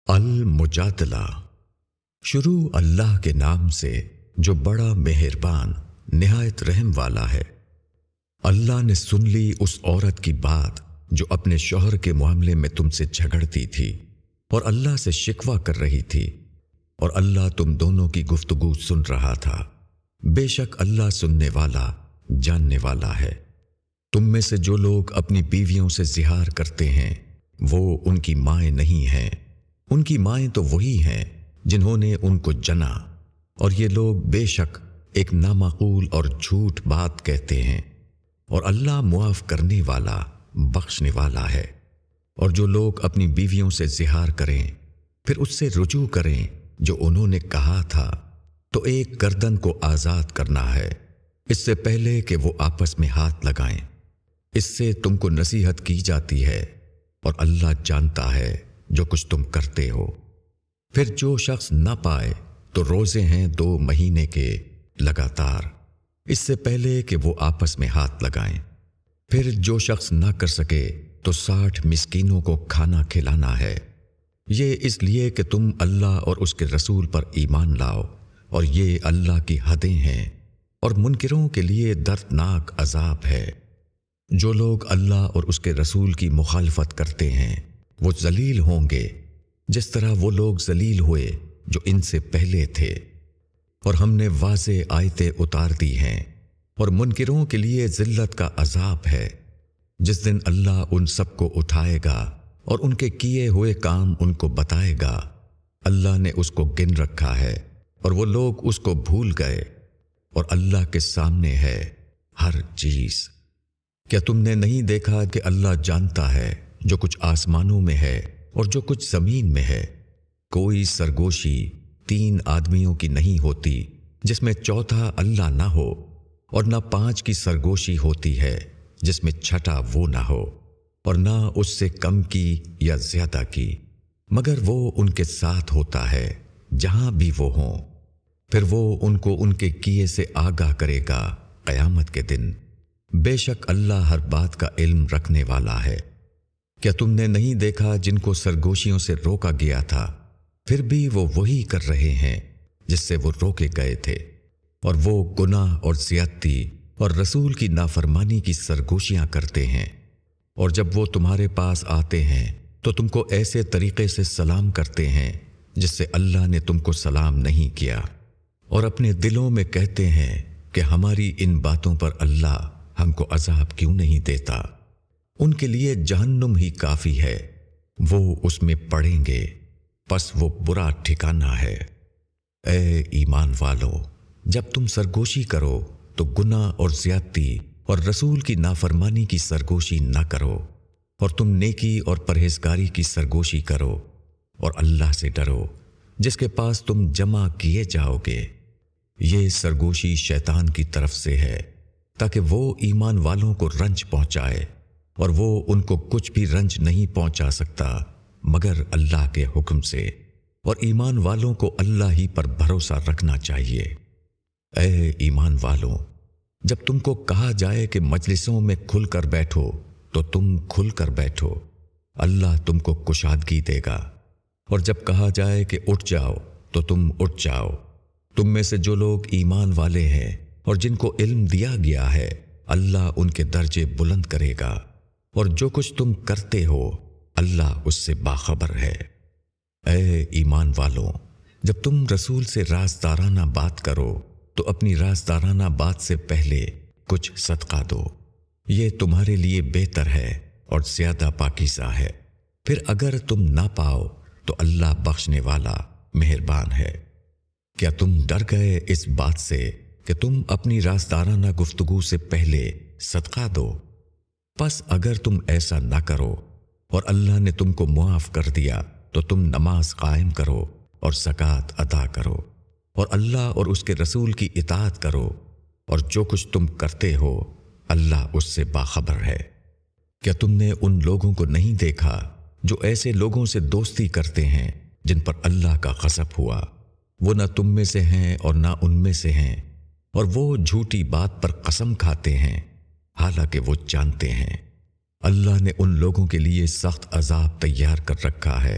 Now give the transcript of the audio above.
المجادلہ۔ شروع اللہ کے نام سے جو بڑا مہربان نہایت رحم والا ہے۔ اللہ نے سن لی اس عورت کی بات جو اپنے شوہر کے معاملے میں تم سے جھگڑتی تھی اور اللہ سے شکوہ کر رہی تھی، اور اللہ تم دونوں کی گفتگو سن رہا تھا۔ بے شک اللہ سننے والا جاننے والا ہے۔ تم میں سے جو لوگ اپنی بیویوں سے زہار کرتے ہیں وہ ان کی مائیں نہیں ہیں، ان کی مائیں تو وہی ہیں جنہوں نے ان کو جنا، اور یہ لوگ بے شک ایک نامعقول اور جھوٹ بات کہتے ہیں، اور اللہ معاف کرنے والا بخشنے والا ہے۔ اور جو لوگ اپنی بیویوں سے زہار کریں پھر اس سے رجوع کریں جو انہوں نے کہا تھا، تو ایک گردن کو آزاد کرنا ہے اس سے پہلے کہ وہ آپس میں ہاتھ لگائیں۔ اس سے تم کو نصیحت کی جاتی ہے، اور اللہ جانتا ہے جو کچھ تم کرتے ہو۔ پھر جو شخص نہ پائے تو روزے ہیں 2 مہینے کے لگاتار، اس سے پہلے کہ وہ آپس میں ہاتھ لگائیں۔ پھر جو شخص نہ کر سکے تو 60 مسکینوں کو کھانا کھلانا ہے، یہ اس لیے کہ تم اللہ اور اس کے رسول پر ایمان لاؤ، اور یہ اللہ کی حدیں ہیں، اور منکروں کے لیے دردناک عذاب ہے۔ جو لوگ اللہ اور اس کے رسول کی مخالفت کرتے ہیں وہ ذلیل ہوں گے جس طرح وہ لوگ ذلیل ہوئے جو ان سے پہلے تھے، اور ہم نے واضح آیتیں اتار دی ہیں، اور منکروں کے لیے ذلت کا عذاب ہے جس دن اللہ ان سب کو اٹھائے گا اور ان کے کیے ہوئے کام ان کو بتائے گا۔ اللہ نے اس کو گن رکھا ہے اور وہ لوگ اس کو بھول گئے، اور اللہ کے سامنے ہے ہر چیز۔ کیا تم نے نہیں دیکھا کہ اللہ جانتا ہے جو کچھ آسمانوں میں ہے اور جو کچھ زمین میں ہے؟ کوئی سرگوشی 3 آدمیوں کی نہیں ہوتی جس میں چوتھا اللہ نہ ہو، اور نہ 5 کی سرگوشی ہوتی ہے جس میں چھٹا وہ نہ ہو، اور نہ اس سے کم کی یا زیادہ کی، مگر وہ ان کے ساتھ ہوتا ہے جہاں بھی وہ ہوں۔ پھر وہ ان کو ان کے کیے سے آگاہ کرے گا قیامت کے دن۔ بے شک اللہ ہر بات کا علم رکھنے والا ہے۔ کیا تم نے نہیں دیکھا جن کو سرگوشیوں سے روکا گیا تھا پھر بھی وہ وہی کر رہے ہیں جس سے وہ روکے گئے تھے، اور وہ گناہ اور زیادتی اور رسول کی نافرمانی کی سرگوشیاں کرتے ہیں، اور جب وہ تمہارے پاس آتے ہیں تو تم کو ایسے طریقے سے سلام کرتے ہیں جس سے اللہ نے تم کو سلام نہیں کیا، اور اپنے دلوں میں کہتے ہیں کہ ہماری ان باتوں پر اللہ ہم کو عذاب کیوں نہیں دیتا۔ ان کے لیے جہنم ہی کافی ہے، وہ اس میں پڑیں گے، پس وہ برا ٹھکانہ ہے۔ اے ایمان والو، جب تم سرگوشی کرو تو گناہ اور زیادتی اور رسول کی نافرمانی کی سرگوشی نہ کرو، اور تم نیکی اور پرہیزگاری کی سرگوشی کرو، اور اللہ سے ڈرو جس کے پاس تم جمع کیے جاؤ گے۔ یہ سرگوشی شیطان کی طرف سے ہے تاکہ وہ ایمان والوں کو رنج پہنچائے، اور وہ ان کو کچھ بھی رنج نہیں پہنچا سکتا مگر اللہ کے حکم سے، اور ایمان والوں کو اللہ ہی پر بھروسہ رکھنا چاہیے۔ اے ایمان والوں، جب تم کو کہا جائے کہ مجلسوں میں کھل کر بیٹھو تو تم کھل کر بیٹھو، اللہ تم کو کشادگی دے گا، اور جب کہا جائے کہ اٹھ جاؤ تو تم اٹھ جاؤ۔ تم میں سے جو لوگ ایمان والے ہیں اور جن کو علم دیا گیا ہے اللہ ان کے درجے بلند کرے گا، اور جو کچھ تم کرتے ہو اللہ اس سے باخبر ہے۔ اے ایمان والوں، جب تم رسول سے رازدارانہ بات کرو تو اپنی رازدارانہ بات سے پہلے کچھ صدقہ دو، یہ تمہارے لیے بہتر ہے اور زیادہ پاکیزہ ہے۔ پھر اگر تم نہ پاؤ تو اللہ بخشنے والا مہربان ہے۔ کیا تم ڈر گئے اس بات سے کہ تم اپنی رازدارانہ گفتگو سے پہلے صدقہ دو؟ پس اگر تم ایسا نہ کرو اور اللہ نے تم کو معاف کر دیا تو تم نماز قائم کرو اور زکوٰۃ ادا کرو، اور اللہ اور اس کے رسول کی اطاعت کرو، اور جو کچھ تم کرتے ہو اللہ اس سے باخبر ہے۔ کیا تم نے ان لوگوں کو نہیں دیکھا جو ایسے لوگوں سے دوستی کرتے ہیں جن پر اللہ کا غضب ہوا؟ وہ نہ تم میں سے ہیں اور نہ ان میں سے ہیں، اور وہ جھوٹی بات پر قسم کھاتے ہیں حالانکہ وہ جانتے ہیں۔ اللہ نے ان لوگوں کے لیے سخت عذاب تیار کر رکھا ہے